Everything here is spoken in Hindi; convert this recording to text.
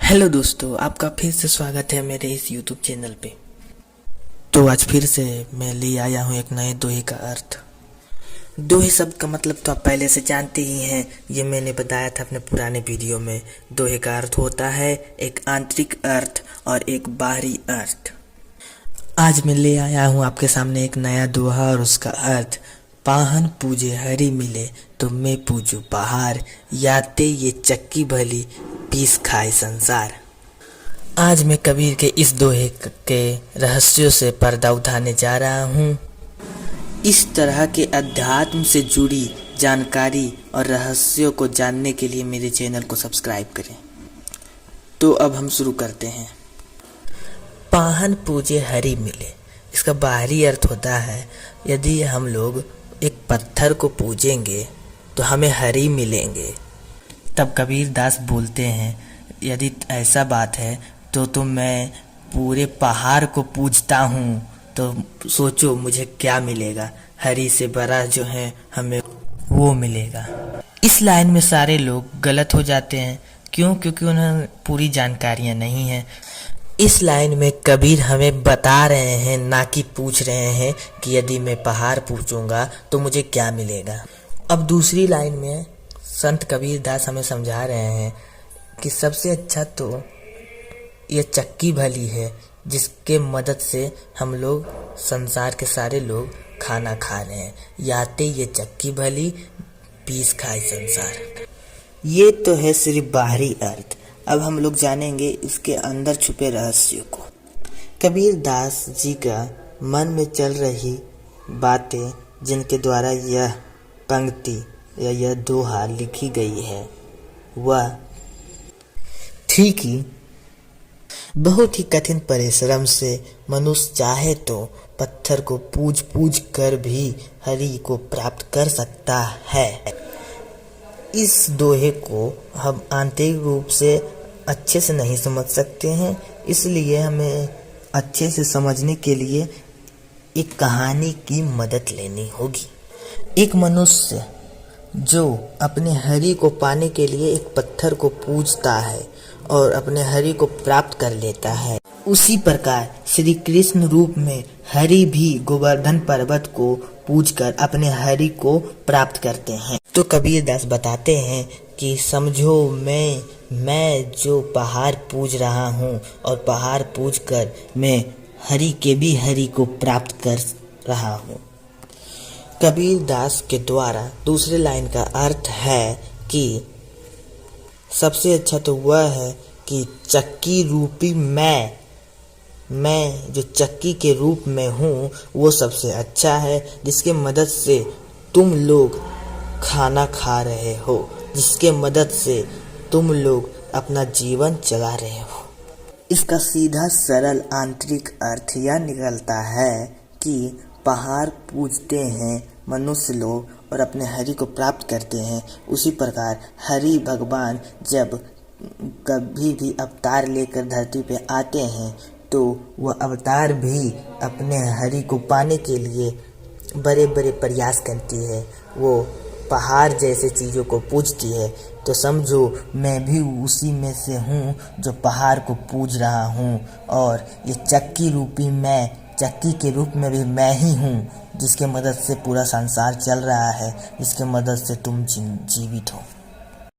हेलो दोस्तों, आपका फिर से स्वागत है मेरे इस यूट्यूब चैनल पे। तो आज फिर से मैं ले आया हूँ एक नए दोहे का अर्थ। दोहे शब्द का मतलब तो आप पहले से जानते ही हैं, ये मैंने बताया था अपने पुराने वीडियो में। दोहे का अर्थ होता है एक आंतरिक अर्थ और एक बाहरी अर्थ। आज मैं ले आया हूँ आपके सामने एक नया दोहा और उसका अर्थ। पाहन पूजे हरि मिले तो मैं पूजू पहाड़, याते ये चक्की भली पीस खाए संसार। आज मैं कबीर के इस दोहे के रहस्यों से पर्दा उठाने जा रहा हूँ। इस तरह के अध्यात्म से जुड़ी जानकारी और रहस्यों को जानने के लिए मेरे चैनल को सब्सक्राइब करें। तो अब हम शुरू करते हैं। पाहन पूजे हरि मिले, इसका बाहरी अर्थ होता है यदि हम लोग एक पत्थर को पूजेंगे तो हमें हरि मिलेंगे। तब कबीर दास बोलते हैं, यदि ऐसा बात है तो मैं पूरे पहाड़ को पूजता हूँ, तो सोचो मुझे क्या मिलेगा। हरि से बड़ा जो है हमें वो मिलेगा। इस लाइन में सारे लोग गलत हो जाते हैं। क्यों? क्योंकि उन्हें पूरी जानकारियाँ नहीं हैं। इस लाइन में कबीर हमें बता रहे हैं, ना कि पूछ रहे हैं कि यदि मैं पहाड़ पूजूंगा तो मुझे क्या मिलेगा। अब दूसरी लाइन में संत कबीर दास हमें समझा रहे हैं कि सबसे अच्छा तो ये चक्की भली है, जिसके मदद से हम लोग संसार के सारे लोग खाना खा रहे हैं। याते ये चक्की भली पीस खाए संसार। ये तो है सिर्फ बाहरी अर्थ। अब हम लोग जानेंगे इसके अंदर छुपे रहस्य को। कबीर दास जी का मन में चल रही बातें, जिनके द्वारा यह पंक्ति या यह दोहा लिखी गई है, वह थी कि बहुत ही कठिन परिश्रम से मनुष्य चाहे तो पत्थर को पूज पूज कर भी हरि को प्राप्त कर सकता है। इस दोहे को हम आंतरिक रूप से अच्छे से नहीं समझ सकते हैं, इसलिए हमें अच्छे से समझने के लिए एक कहानी की मदद लेनी होगी। एक मनुष्य जो अपने हरि को पाने के लिए एक पत्थर को पूजता है और अपने हरि को प्राप्त कर लेता है, उसी प्रकार श्री कृष्ण रूप में हरि भी गोवर्धन पर्वत को पूजकर अपने हरि को प्राप्त करते हैं। तो कबीर दास बताते हैं कि समझो मैं जो पहाड़ पूज रहा हूँ और पहाड़ पूज कर मैं हरि के भी हरि को प्राप्त कर रहा हूँ। कबीर दास के द्वारा दूसरे लाइन का अर्थ है कि सबसे अच्छा तो वह है कि चक्की रूपी मैं जो चक्की के रूप में हूँ वो सबसे अच्छा है, जिसके मदद से तुम लोग खाना खा रहे हो, जिसके मदद से तुम लोग अपना जीवन चला रहे हो। इसका सीधा सरल आंतरिक अर्थ यह निकलता है कि पहाड़ पूजते हैं मनुष्य लोग और अपने हरि को प्राप्त करते हैं, उसी प्रकार हरि भगवान जब कभी भी अवतार लेकर धरती पे आते हैं तो वह अवतार भी अपने हरि को पाने के लिए बड़े बड़े प्रयास करती है। वो पहाड़ जैसे चीज़ों को पूजती है। तो समझो मैं भी उसी में से हूँ जो पहाड़ को पूज रहा हूँ, और ये चक्की रूपी मैं, चक्की के रूप में भी मैं ही हूँ, जिसके मदद से पूरा संसार चल रहा है, जिसके मदद से तुम जीवित हो।